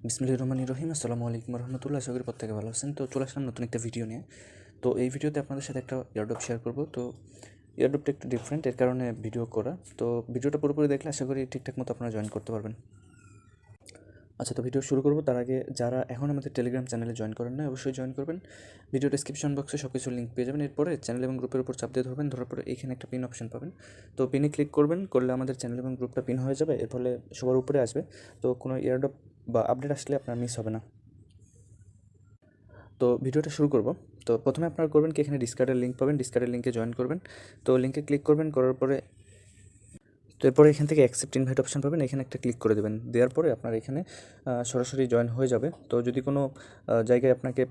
বিসমিল্লাহির রহমানির রহিম। আসসালামু আলাইকুম রহমতুল্লাহ। আশা করি প্রত্যেকে ভালো আছেন। তো চলে আসলাম নতুন একটা ভিডিও নিয়ে। তো এই ভিডিওতে আপনাদের সাথে একটা এয়ারড্রপ শেয়ার করব। তো এয়ারড্রপটা একটু ডিফারেন্ট, এর কারণে ভিডিও করা। তো ভিডিওটা পুরোপুরি দেখলে আশা করি ঠিকঠাক মতো আপনারা জয়েন করতে পারবেন। আচ্ছা, তো ভিডিও শুরু করব তার আগে যারা এখন আমাদের টেলিগ্রাম চ্যানেলে জয়েন করেন না অবশ্যই জয়েন করবেন। ভিডিও ডেসক্রিপশন বক্সে সব কিছুর লিঙ্ক পেয়ে যাবেন। এরপরে চ্যানেল এবং গ্রুপের উপর চাপ দিয়ে ধরবেন, ধরার পরে এখানে একটা পিন অপশন পাবেন। তো পিনে ক্লিক করবেন, করলে আমাদের চ্যানেল এবং গ্রুপটা পিন হয়ে যাবে। এর ফলে সবার উপরে আসবে। তো কোনো এয়ারড্রপ বা আপডেট আসলে আপনার মিস হবে না। তো ভিডিওটা শুরু করব। তো প্রথমে আপনারা করবেন কি, এখানে ডিসকার্ডের লিঙ্ক পাবেন, ডিসকার্ডের লিঙ্কে জয়েন করবেন। তো লিঙ্কে ক্লিক করবেন, করার পরে তো এরপরে এখান থেকে অ্যাকসেপ্ট ইনভাইট অপশন পাবেন, এখানে একটা ক্লিক করে দেবেন। দেওয়ার পরে আপনার এখানে সরাসরি জয়েন হয়ে যাবে। তো যদি কোনো জায়গায় আপনাকে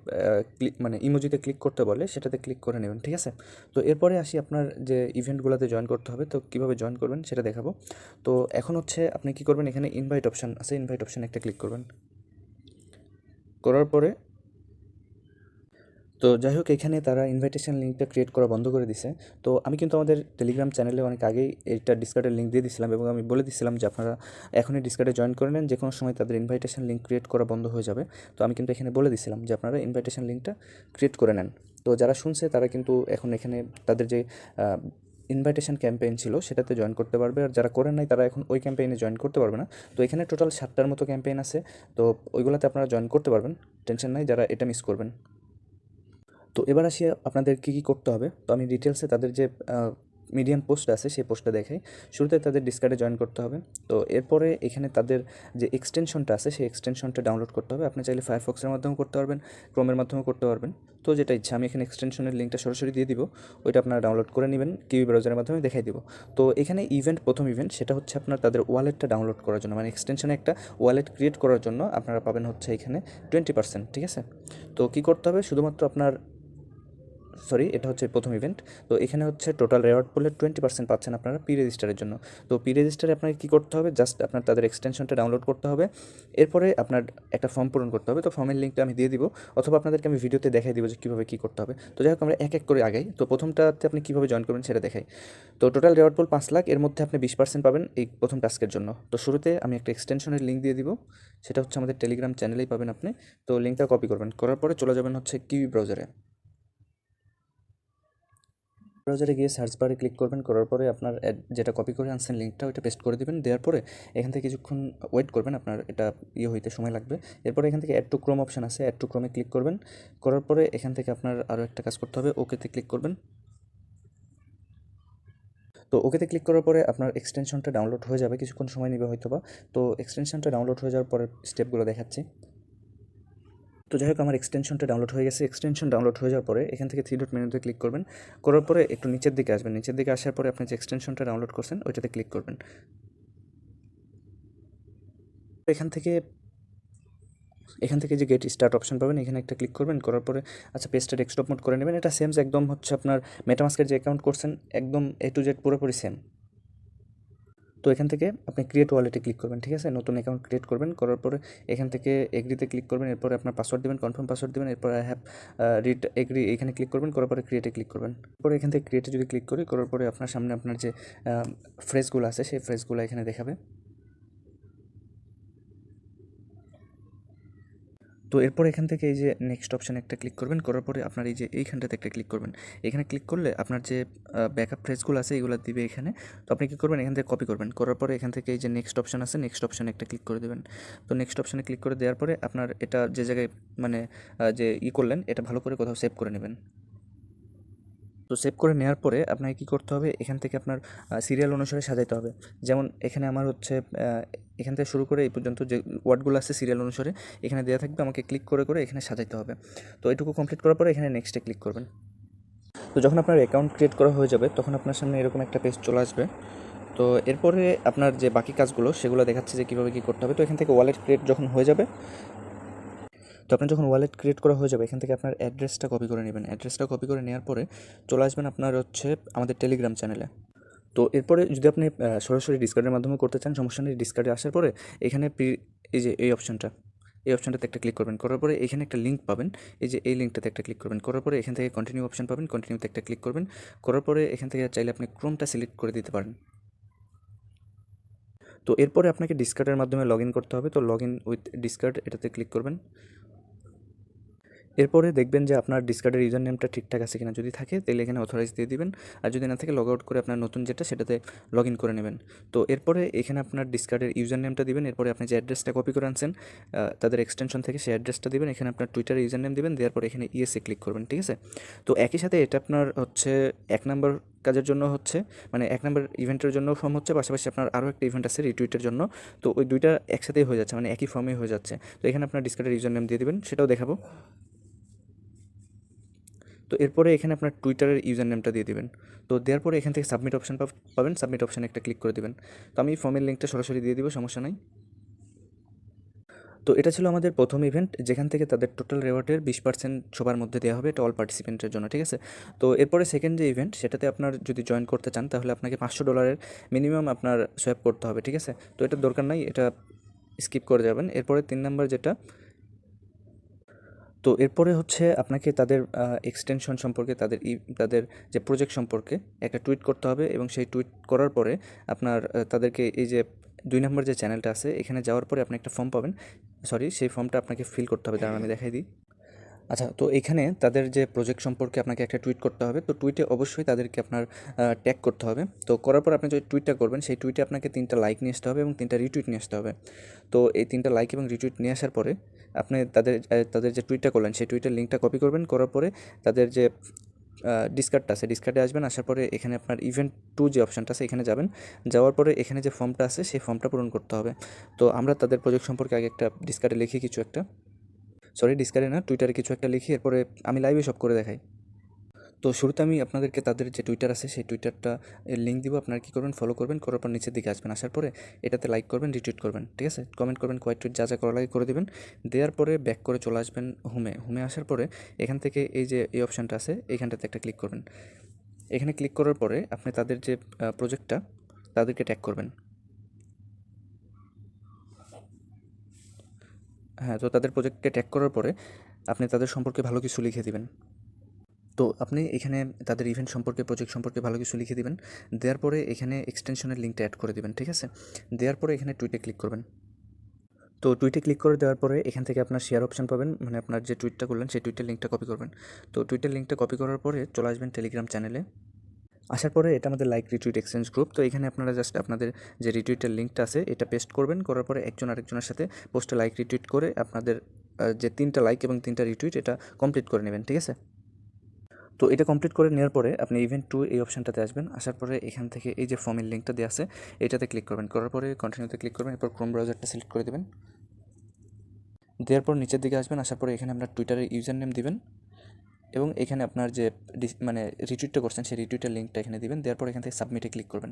মানে ইমোজিতে ক্লিক করতে বলে, সেটাতে ক্লিক করে নেবেন, ঠিক আছে। তো এরপরে আসি আপনার যে ইভেন্টগুলোতে জয়েন করতে হবে। তো কীভাবে জয়েন করবেন সেটা দেখাবো। তো এখন হচ্ছে আপনি কী করবেন, এখানে ইনভাইট অপশন আছে, ইনভাইট অপশানে একটা ক্লিক করবেন। করার পরে তো যাই হোক, এখানে তারা ইনভাইটেশন লিঙ্কটা ক্রিয়েট করা বন্ধ করে দিছে। তো আমি কিন্তু আমাদের টেলিগ্রাম চ্যানেলে অনেক আগেই এটা ডিসকার্ডের লিঙ্ক দিয়ে দিয়েছিলাম, এবং আমি বলে দিয়েছিলাম যে আপনারা এখনই ডিসকার্ডে জয়েন করে নেন, যে কোনো সময় তাদের ইনভাইটেশন লিঙ্ক ক্রিয়েট করা বন্ধ হয়ে যাবে। তো আমি কিন্তু এখানে বলে দিয়েছিলাম যে আপনারা ইনভাইটেশন লিঙ্কটা ক্রিয়েট করে নেন। তো যারা শুনছে তারা কিন্তু এখন এখানে তাদের যে ইনভাইটেশন ক্যাম্পেইন ছিল সেটাতে জয়েন করতে পারবে, আর যারা করেন নাই তারা এখন ওই ক্যাম্পেইনে জয়েন করতে পারবে না। তো এখানে টোটাল 7টার মতো ক্যাম্পেইন আছে। তো ওইগুলোতে আপনারা জয়েন করতে পারবেন, টেনশন নাই যারা এটা মিস করবেন। তো এবার আসি আপনাদের কী কী করতে হবে। তো আমি ডিটেলসে তাদের যে মিডিয়াম পোস্ট আছে সেই পোস্টটা দেখাই। শুরুতে তাদের ডিসকার্ডে জয়েন করতে হবে। তো এরপরে এখানে তাদের যে এক্সটেনশনটা আছে সেই এক্সটেনশনটা ডাউনলোড করতে হবে। আপনি চাইলে ফায়ারফক্সের মাধ্যমেও করতে পারবেন, ক্রোমের মাধ্যমেও করতে পারবেন। তো যেটা ইচ্ছা, আমি এখানে এক্সটেনশনের লিঙ্কটা সরাসরি দিয়ে দিব, ওইটা আপনারা ডাউনলোড করে নেবেন, কিউই ব্রাউজারের মাধ্যমে দেখাই দিব। তো এখানে প্রথম ইভেন্ট সেটা হচ্ছে আপনার তাদের ওয়ালেটটা ডাউনলোড করার জন্য, মানে এক্সটেনশনে একটা ওয়ালেট ক্রিয়েট করার জন্য আপনারা পাবেন হচ্ছে এখানে 20%, ঠিক আছে। তো কী করতে হবে, শুধুমাত্র আপনার এটা হচ্ছে প্রথম ইভেন্ট। তো এখানে হচ্ছে টোটাল রেওয়ার্ড পুলের 20% পাচ্ছেন আপনারা প্রি রেজিস্টারের জন্য। তো প্রি রেজিস্টারে আপনাকে কী করতে হবে, জাস্ট আপনার তাদের এক্সটেনশনটা ডাউনলোড করতে হবে। এরপরে আপনার একটা ফর্ম পূরণ করতে হবে। তো ফর্মের লিঙ্কটা আমি দিয়ে দিব, অথবা আপনাদেরকে আমি ভিডিওতে দেখাই দিব যে কীভাবে কী করতে হবে। তো যাই হোক, আমরা এক এক করে আগাই। তো প্রথমটাতে আপনি কীভাবে জয়েন করবেন সেটা দেখাই। তো টোটাল রেওয়ার্ড পুল 5 লাখ, এর মধ্যে আপনি 20% পাবেন এই প্রথম টাস্কের জন্য। তো শুরুতে আমি একটা এক্সটেনশনের লিঙ্ক দিয়ে দিব, সেটা হচ্ছে আমাদের টেলিগ্রাম চ্যানেলেই পাবেন আপনি। তো লিঙ্কটা কপি করবেন, করার পরে চলে যাবেন হচ্ছে কিউই ব্রাউজারে। ব্রাউজারে গিয়ে সার্চ বারে ক্লিক করবেন, করার পরে আপনার যেটা কপি করে আনছেন লিঙ্কটা ওইটা পেস্ট করে দেবেন। দেওয়ার পরে এখান থেকে কিছুক্ষণ ওয়েট করবেন, আপনার এটা হইতে সময় লাগবে। এরপরে এখান থেকে অ্যাড টু ক্রোম অপশন আছে, অ্যাড টু ক্রোমে ক্লিক করবেন। করার পরে এখান থেকে আপনার আরও একটা কাজ করতে হবে, ওকেতে ক্লিক করবেন। তো ওকেতে ক্লিক করার পরে আপনার এক্সটেনশনটা ডাউনলোড হয়ে যাবে, কিছুক্ষণ সময় নেবে হয়তো বা। তো এক্সটেনশনটা ডাউনলোড হয়ে যাওয়ার পরে স্টেপগুলো দেখাচ্ছি। তো যাই হোক, আমার এক্সটেনশনটা ডাউনলোড হয়ে গেছে। এক্সটেনশন ডাউনলোড হয়ে যাওয়ার পরে এখান থেকে 3 ডট মেনুতে ক্লিক করবেন, করার পরে একটু নিচের দিকে আসবেন। নিচের দিকে আসার পরে আপনি যে এক্সটেনশনটা ডাউনলোড করছেন ওইটাতে ক্লিক করবেন। এখান থেকে যে গেট স্টার্ট অপশন পাবেন, এখানে একটা ক্লিক করবেন, করার পরে আচ্ছা পেজটা ডেস্কটপ মোড করে নেবেন। এটা সেম একদম হচ্ছে আপনার মেটামাস্কের যে অ্যাকাউন্ট করছেন একদম A to Z পুরোপুরি সেম। তো এখান থেকে আপনি ক্রিয়েট ওয়ালেটে ক্লিক করবেন, ঠিক আছে। নতুন অ্যাকাউন্ট ক্রিয়েট করবেন, করার পরে এখান থেকে এগ্রিতে ক্লিক করবেন। এরপরে আপনার পাসওয়ার্ড দেবেন, কনফার্ম পাসওয়ার্ড দেবেন। এরপর আই হ্যাভ রিড এগ্রি এখানে ক্লিক করবেন, করার পরে ক্রিয়েটে ক্লিক করবেন। এরপরে এখান থেকে ক্রিয়েটে যদি ক্লিক করি, করার পরে আপনার সামনে আপনার যে ফ্রেজগুলো আছে সেই ফ্রেজগুলো এখানে দেখাবে। তো এরপর এখান থেকে এই যে নেক্সট অপশানে একটা ক্লিক করবেন, করার পরে আপনার এই যে এইখানটাতে একটা ক্লিক করবেন। এখানে ক্লিক করলে আপনার যে ব্যাকআপ ফ্রেজগুলো আছে এগুলো দিবে এখানে। তো আপনি কী করবেন, এখান থেকে কপি করবেন, করার পরে এখান থেকে এই যে নেক্সট অপশান আছে, নেক্সট অপশানে একটা ক্লিক করে দেবেন। তো নেক্সট অপশানে ক্লিক করে দেওয়ার পরে আপনার এটা যে জায়গায় মানে যে করলেন এটা ভালো করে কোথাও সেভ করে নেবেন। তো সেভ করে নেওয়ার পরে আপনাকে কী করতে হবে, এখান থেকে আপনার সিরিয়াল অনুসারে সাজাইতে হবে। যেমন এখানে আমার হচ্ছে এখান থেকে শুরু করে এই পর্যন্ত যে ওয়ার্ডগুলো আছে সিরিয়াল অনুসারে এখানে দেওয়া থাকবে, আমাকে ক্লিক করে করে এখানে সাজাইতে হবে। তো এটুকু কমপ্লিট করার পরে এখানে নেক্সটে ক্লিক করবেন। তো যখন আপনার অ্যাকাউন্ট ক্রিয়েট করা হয়ে যাবে তখন আপনার সামনে এরকম একটা পেজ চলে আসবে। তো এরপরে আপনার যে বাকি কাজগুলো সেগুলো দেখাচ্ছে যে কীভাবে কী করতে হবে। তো এখান থেকে ওয়ালেট ক্রিয়েট যখন হয়ে যাবে, তো আপনার যখন ওয়ালেট ক্রিয়েট করা হয়ে যাবে এখান থেকে আপনার অ্যাড্রেসটা কপি করে নেবেন। অ্যাড্রেসটা কপি করে নেওয়ার পরে চলে আসবেন আপনার হচ্ছে আমাদের টেলিগ্রাম চ্যানেলে। তো এরপরে যদি আপনি সরাসরি ডিসকার্ডের মাধ্যমে করতে চান সমস্যা নেই। ডিসকার্ডে আসার পরে এখানে এই যে এই অপশানটাতে একটা ক্লিক করবেন, করার পরে এখানে একটা লিঙ্ক পাবেন। এই যে এই লিঙ্কটাতে একটা ক্লিক করবেন, করার পরে এখান থেকে কন্টিনিউ অপশান পাবেন, কন্টিনিউতে একটা ক্লিক করবেন। করার পরে এখান থেকে চাইলে আপনি ক্রোমটা সিলেক্ট করে দিতে পারেন। তো এরপরে আপনাকে ডিসকার্ডের মাধ্যমে লগ ইন করতে হবে। তো লগ ইন উইথ ডিসকার্ড এটাতে ক্লিক করবেন। এরপরে দেখবেন যে আপনার ডিসকার্ডের ইউজার নেমটা ঠিকঠাক আছে কিনা, যদি থাকে তাহলে এখানে অথরাইজ দিয়ে দিবেন, আর যদি না থাকে লগ আউট করে আপনার নতুন যেটা সেটাতে লগ ইন করে নেবেন। তো এরপরে এখানে আপনার ডিসকার্ডের ইউজার নেমটা দিবেন, এরপরে আপনি যে অ্যাড্রেসটা কপি করে আনছেন তাদের এক্সটেনশন থেকে সেই অ্যাড্রেসটা দিবেন, এখানে আপনার টুইটারের ইউজার নেম দিবেন, দেওয়ার পরে এখানে ইএসএ ক্লিক করবেন, ঠিক আছে। তো একই সাথে এটা আপনার হচ্ছে 1 নম্বর কাজের জন্য হচ্ছে, মানে 1 নম্বর ইভেন্টের জন্য ফর্ম হচ্ছে, পাশাপাশি আপনার আরও একটা ইভেন্ট আছে রিটুইটের জন্য। তো ওই দুইটা একসাথেই হয়ে যাচ্ছে, মানে একই ফর্মেই হয়ে যাচ্ছে। তো এখানে আপনার ডিসকার্ডের ইউজার নেম দিয়ে দিবেন, সেটাও দেখাবো। তো এরপরে এখানে আপনার টুইটারের ইউজার নেমটা দিয়ে দিবেন। তো দেওয়ার পরে এখান থেকে সাবমিট অপশন পাবেন, সাবমিট অপশানে একটা ক্লিক করে দিবেন। তো আমি ফর্মের লিঙ্কটা সরাসরি দিয়ে দিব, সমস্যা নাই। তো এটা ছিল আমাদের প্রথম ইভেন্ট, যেখান থেকে তাদের টোটাল রেওয়ার্ডের 20% সবার মধ্যে দেওয়া হবে, এটা অল পার্টিসিপেন্টের জন্য, ঠিক আছে। তো এরপরে সেকেন্ড যে ইভেন্ট, সেটাতে আপনার যদি জয়েন করতে চান তাহলে আপনাকে $500 মিনিমাম আপনার সোয়াপ করতে হবে, ঠিক আছে। তো এটার দরকার নাই, এটা স্কিপ করে যাবেন। এরপরে 3 নম্বর যেটা, তো এরপরে হচ্ছে আপনাকে তাদের এক্সটেনশন সম্পর্কে, তাদের যে প্রজেক্ট সম্পর্কে একটা টুইট করতে হবে, এবং সেই টুইট করার পরে আপনার তাদেরকে এই যে 2 নম্বর যে চ্যানেলটা আছে এখানে যাওয়ার পরে আপনি একটা ফর্ম পাবেন, সরি সেই ফর্মটা আপনাকে ফিল করতে হবে, দাঁড়ান আমি দেখাই দিই। আচ্ছা, তো এখানে তাদের যে প্রজেক্ট সম্পর্কে আপনাকে একটা টুইট করতে হবে। তো টুইটে অবশ্যই তাদেরকে আপনার ট্যাগ করতে হবে। তো করার পর আপনি যে টুইটটা করবেন সেই টুইটে আপনাকে 3টা লাইক নিয়ে আসতে হবে এবং 3টা রিটুইট নিয়ে আসতে হবে। তো এই 3টা লাইক এবং রিটুইট নিয়ে আসার পরে আপনি তাদের যে টুইটটা করলেন সেই টুইটের লিঙ্কটা কপি করবেন, করার পরে তাদের যে ডিসকার্ডটা আছে ডিসকার্ডে আসবেন, আসার পরে এখানে আপনার ইভেন্ট 2 যে অপশানটা আছে এখানে যাবেন, যাওয়ার পরে এখানে যে ফর্মটা আছে সেই ফর্মটা পূরণ করতে হবে। তো আমরা তাদের প্রজেক্ট সম্পর্কে আগে একটা ডিসকার্ডে লিখি কিছু একটা, সরি ডিসকার্ডে না, টুইটারে কিছু একটা লিখি, এরপরে আমি লাইভে সব করে দেখাই। তো শুরুতে আমি আপনাদেরকে তাদের যে টুইটার আছে সেই টুইটারটা এর লিঙ্ক দিব, আপনারা কী করবেন, ফলো করবেন, করার পর নিচের দিকে আসবেন, আসার পরে এটাতে লাইক করবেন, রিটুইট করবেন, ঠিক আছে, কমেন্ট করবেন, কয়েক টুইট যা যা করা লাগে করে দেবেন। দেওয়ার পরে ব্যাক করে চলে আসবেন হোমে আসার পরে এখান থেকে এই যে এই অপশানটা আছে এইখানটাতে একটা ক্লিক করবেন। এখানে ক্লিক করার পরে আপনি তাদের যে প্রজেক্টটা তাদেরকে ট্যাগ করবেন। হ্যাঁ, তো তাদের প্রজেক্টকে ট্যাগ করার পরে আপনি তাদের সম্পর্কে ভালো কিছু লিখে দিবেন। তো আপনি এখানে তাদের ইভেন্ট সম্পর্কে, প্রজেক্ট সম্পর্কে ভালো কিছু লিখে দিবেন। দেওয়ার পরে এখানে এক্সটেনশনের লিঙ্কটা অ্যাড করে দিবেন, ঠিক আছে। দেওয়ার পরে এখানে টুইটে ক্লিক করবেন। তো টুইটে ক্লিক করে দেওয়ার পরে এখান থেকে আপনার শেয়ার অপশন পাবেন, মানে আপনার যে টুইটটা করলেন সেই টুইটের লিঙ্কটা কপি করবেন। তো টুইটের লিঙ্কটা কপি করার পরে চলে আসবেন টেলিগ্রাম চ্যানেলে। আসার পরে এটা আমাদের লাইক রিটুইট এক্সচেঞ্জ গ্রুপ। তো এখানে আপনারা জাস্ট আপনাদের যে রিটুইটের লিঙ্কটা আছে এটা পেস্ট করবেন, করার পরে একজন আরেকজনের সাথে পোস্টে লাইক রিটুইট করে আপনাদের যে 3টা লাইক এবং 3টা রিটুইট এটা কমপ্লিট করে নেবেন, ঠিক আছে। তো এটা কমপ্লিট করে নেওয়ার পরে আপনি ইভেন্ট 2 এই অপশানটাতে আসবেন, আসার পরে এখান থেকে এই যে ফর্মের লিঙ্কটা দেওয়া আছে এটাতে ক্লিক করবেন, করার পরে কন্টিনিউতে ক্লিক করবেন, এরপর ক্রোম ব্রাউজারটা সিলেক্ট করে দেবেন। দেওয়ার পর নিচের দিকে আসবেন, আসার পরে এখানে আপনার টুইটারের ইউজার নেম দিবেন, এবং এখানে আপনার যে মানে রিটুইটটা করছেন সেই রিটুইটের লিঙ্কটা এখানে দিবেন। দেওয়ার পর এখান থেকে সাবমিটে ক্লিক করবেন।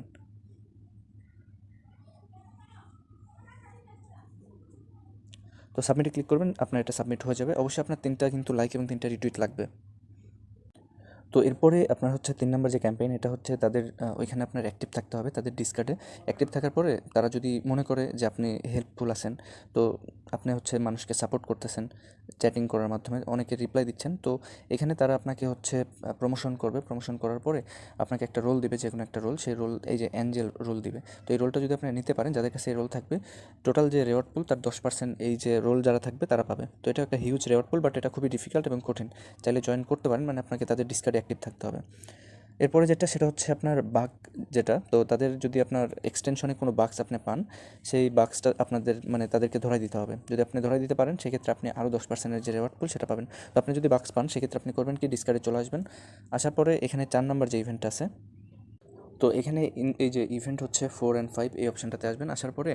তো সাবমিটে ক্লিক করবেন, আপনার এটা সাবমিট হয়ে যাবে। অবশ্যই আপনার 3টা কিন্তু লাইক এবং 3টা রিটুইট লাগবে। তো এরপরে আপনার হচ্ছে 3 নম্বর যে ক্যাম্পেইন, এটা হচ্ছে তাদের ওইখানে আপনার অ্যাক্টিভ থাকতে হবে, তাদের ডিসকার্ডে অ্যাক্টিভ থাকার পরে তারা যদি মনে করে যে আপনি হেল্পফুল আছেন, তো আপনি হচ্ছে মানুষকে সাপোর্ট করতেছেন, চ্যাটিং করার মাধ্যমে অনেকে রিপ্লাই দিচ্ছেন, তো এখানে তারা আপনাকে হচ্ছে প্রমোশন করবে। প্রমোশন করার পরে আপনাকে একটা রোল দিবে, যে কোনো একটা রোল, সেই রোল এই যে অ্যাঞ্জেল রোল দিবে। তো এই রোলটা যদি আপনি নিতে পারেন, যাদের কাছে এই রোল থাকবে, টোটাল যে রেওয়ার্ড পুল তার 10% এই যে রোল যারা থাকবে তারা পাবে। তো এটা একটা হিউজ রেওয়ার্ড পুল, বাট এটা খুবই ডিফিকাল্ট এবং কঠিন। চাইলে জয়েন করতে পারেন, মানে আপনাকে তাদের ডিসকার্ডে অ্যাক্টিভ থাকতে হবে। এরপরে যেটা সেটা হচ্ছে আপনার বাগ, যেটা তো তাদের যদি আপনার এক্সটেনশনে কোনো বাক্স আপনি পান, সেই বাক্সটা আপনাদের মানে তাদেরকে ধরাই দিতে হবে। যদি আপনি ধরাই দিতে পারেন সেক্ষেত্রে আপনি আরও 10%-এর যে রেওয়ার্ড পুল সেটা পাবেন। তো আপনি যদি বাক্স পান সেক্ষেত্রে আপনি করবেন কি, ডিসকার্ডে চলে আসবেন। আসার পরে এখানে 4 নম্বর যে ইভেন্ট আছে, তো এখানে এই যে ইভেন্ট হচ্ছে 4 and 5 এই অপশানটাতে আসবেন। আসার পরে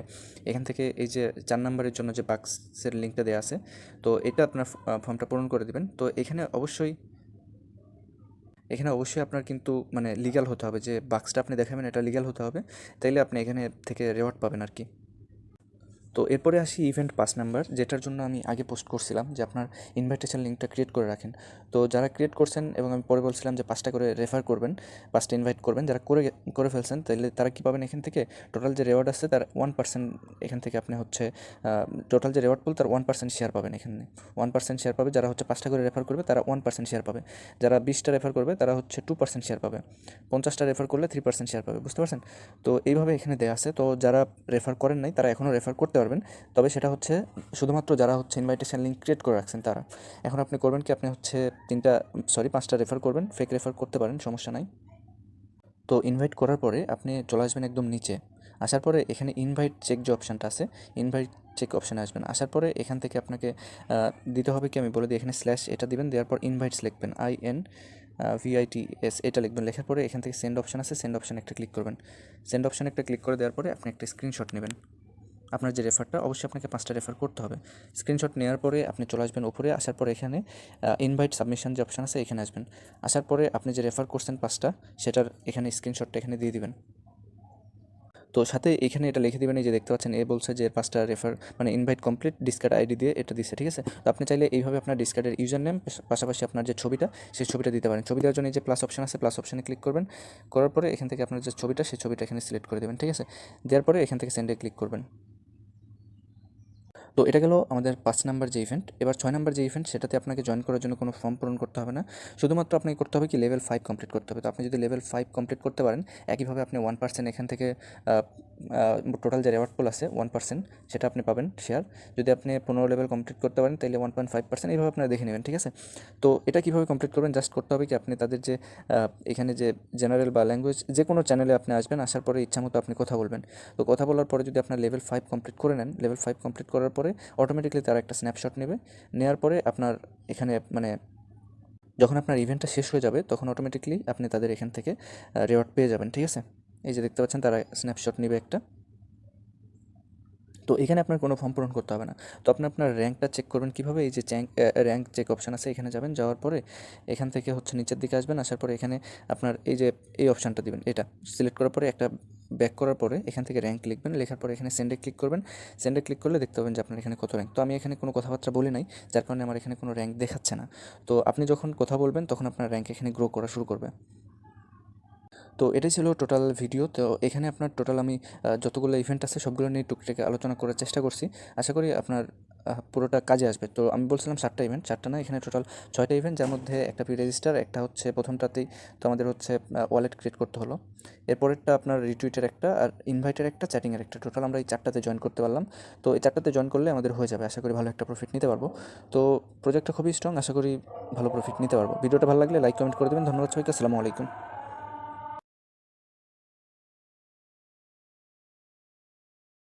এখান থেকে এই যে 4 নম্বরের জন্য যে বাক্সের লিঙ্কটা দেওয়া আছে, তো এটা আপনার ফর্মটা পূরণ করে দেবেন। তো এখানে অবশ্যই আপনার কিন্তু মানে লিগ্যাল হতে হবে, যে বাক্সটা আপনি দেখাবেন এটা লিগ্যাল হতে হবে, তাইলে আপনি এখানে থেকে রেওয়ার্ড পাবেন আর কি। তো এরপরে আসি ইভেন্ট 5 নাম্বার, যেটার জন্য আমি আগে পোস্ট করছিলাম যে আপনার ইনভাইটেশন লিঙ্কটা ক্রিয়েট করে রাখেন। তো যারা ক্রিয়েট করছেন এবং আমি পরে বলছিলাম যে 5টা করে রেফার করবেন, 5টা ইনভাইট করবেন, যারা করে ফেলছেন তাহলে তারা কী পাবেন এখান থেকে? টোটাল যে রেওয়ার্ড আছে তার 1% এখান থেকে আপনি হচ্ছে টোটাল যে রেওয়ার্ড পুল তার 1% শেয়ার পাবেন এখানে। 1% শেয়ার পাবে যারা হচ্ছে 5টা করে রেফার করবে, তারা 1% শেয়ার পাবে। যারা 20টা রেফার করবে তারা হচ্ছে 2% শেয়ার পাবে। 50টা রেফার করলে 3% শেয়ার পাবে। বুঝতে পারছেন? তো এইভাবে এখানে দেওয়া আছে। তো যারা রেফার করেন নাই তারা এখনও রেফার করতে পারবেন, তবে সেটা হচ্ছে শুধুমাত্র যারা হচ্ছে ইনভাইটেশন লিঙ্ক ক্রিয়েট করে রাখছেন তারা। এখন আপনি করবেন কি, আপনি হচ্ছে 5টা রেফার করবেন, ফেক রেফার করতে পারেন, সমস্যা নাই। তো ইনভাইট করার পরে আপনি চলে আসবেন একদম নিচে। আসার পরে এখানে ইনভাইট চেক যে অপশানটা আছে, ইনভাইট চেক অপশানে আসবেন। আসার পরে এখান থেকে আপনাকে দিতে হবে কি, আমি বলে দিই, এখানে স্ল্যাশ এটা দিবেন, দেওয়ার পর ইনভাইটস লিখবেন, INVITS এটা লিখবেন। লেখার পরে এখান থেকে সেন্ড অপশান আছে, সেন্ড অপশানে একটা ক্লিক করবেন। সেন্ড অপশানে একটা ক্লিক করে দেওয়ার পরে আপনি একটা স্ক্রিনশট নেবেন আপনার যে রেফারটা, অবশ্যই আপনাকে 5টা রেফার করতে হবে। স্ক্রিনশট নেওয়ার পরে আপনি চলে আসবেন উপরে। আসার পরে এখানে ইনভাইট সাবমিশন যে অপশান আছে এখানে আসবেন। আসার পরে আপনি যে রেফার করছেন 5টা, সেটার এখানে স্ক্রিনশটটা এখানে দিয়ে দিবেন। তো সাথে এখানে এটা লিখে দিবেন, এই যে দেখতে পাচ্ছেন, বলছে যে 5টা রেফার মানে ইনভাইট কমপ্লিট, ডিসকার্ড আইডি দিয়ে এটা দিচ্ছে, ঠিক আছে? তো আপনি চাইলে এইভাবে আপনার ডিসকার্ডের ইউজার নেম পাশাপাশি আপনার যে ছবিটা, সেই ছবিটা দিতে পারেন। ছবি দেওয়ার জন্য যে প্লাস অপশন আছে, প্লাস অপশানে ক্লিক করবেন। করার পরে এখান থেকে আপনার যে ছবিটা, সেই ছবিটা এখানে সিলেক্ট করে দেবেন, ঠিক আছে? দেওয়ার পরে এখান থেকে সেন্ডে ক্লিক করবেন। তো এটা গেল আমাদের 5 নাম্বার যে ইভেন্ট। এবার 6 নাম্বার যে ইভেন্ট, সেটাতে আপনাকে জয়েন করার জন্য কোনো ফর্ম পূরণ করতে হবে না। শুধুমাত্র আপনাকে করতে হবে কি, লেভেল 5 কমপ্লিট করতে হবে। তো আপনি যদি লেভেল 5 কমপ্লিট করতে পারেন, একইভাবে আপনি 1% এখান থেকে টোটাল যে রেওয়ার্ড পুল আছে 1% সেটা আপনি পাবেন শেয়ার। যদি আপনি 15 লেভেল কমপ্লিট করতে পারেন তাহলে 1.5%, এইভাবে আপনারা দেখে নেবেন, ঠিক আছে? তো এটা কীভাবে কমপ্লিট করবেন, জাস্ট করতে হবে কি, আপনি তাদের যে এখানে যে জেনারেল বা ল্যাঙ্গুয়েজ যে কোনো চ্যানেলে আপনি আসবেন। আসার পরে ইচ্ছামতো আপনি কথা বলবেন। তো কথা বলার পরে যদি আপনার লেভেল 5 কমপ্লিট করে নেন, লেভেল 5 কমপ্লিট করার পরে অটোমেটিকলি তারা একটা স্ন্যাপশট নেবে। নেওয়ার পরে আপনার এখানে মানে যখন আপনার ইভেন্টটা শেষ হয়ে যাবে, তখন অটোমেটিকলি আপনি তাদের এখান থেকে রেওয়ার্ড পেয়ে যাবেন, ঠিক আছে? এই যে দেখতে পাচ্ছেন, তারা স্ন্যাপশট নেবে একটা। তো এখানে আপনার কোনো ফর্ম পূরণ করতে হবে না। তো আপনি আপনার র্যাঙ্কটা চেক করবেন কীভাবে, এই যে র্যাঙ্ক চেক অপশান আছে, এখানে যাবেন। যাওয়ার পরে এখান থেকে হচ্ছে নিচের দিকে আসবেন। আসার পরে এখানে আপনার এই অপশানটা দিবেন, এটা সিলেক্ট করার পরে একটা ব্যাক করার পরে এখান থেকে র্যাঙ্ক লিখবেন। লেখার পরে এখানে সেন্ডে ক্লিক করবেন। সেন্ডে ক্লিক করলে দেখতে পাবেন যে আপনার এখানে কত র্যাঙ্ক। তো আমি এখানে কোনো কথাবার্তা বলি নাই, যার কারণে আমার এখানে কোনো র্যাঙ্ক দেখাচ্ছে না। তো আপনি যখন কথা বলবেন তখন আপনার র্যাঙ্ক এখানে গ্রো করা শুরু করবে। তো এটাই ছিল টোটাল ভিডিও। তো এখানে আপনার টোটাল আমি যতগুলো ইভেন্ট আছে সবগুলো নিয়ে টুকটাকে আলোচনা করার চেষ্টা করছি। আশা করি আপনার পুরোটা কাজে আসবে। তো আমি বলছিলাম 7টা ইভেন্ট, 7টা না, এখানে টোটাল 6টা ইভেন্ট, যার মধ্যে একটা প্রি রেজিস্টার, একটা হচ্ছে প্রথমটাতেই তো আমাদের হচ্ছে ওয়ালেট ক্রিয়েট করতে হলো। এরপরেরটা আপনার রিটুইটের একটা, আর ইনভাইটের একটা, চ্যাটিংয়ের একটা। টোটাল আমরা এই 4টাতে জয়েন করতে পারলাম। তো এই 4টাতে জয়েন করলে আমাদের হয়ে যাবে, আশা করি ভালো একটা প্রফিট নিতে পারবো। তো প্রজেক্টটা খুবই স্ট্রং, আশা করি ভালো প্রফিট নিতে পারবো। ভিডিওটা ভালো লাগলে লাইক কমেন্ট করে দেবেন। ধন্যবাদ সবাইকে, আসসালামু আলাইকুম।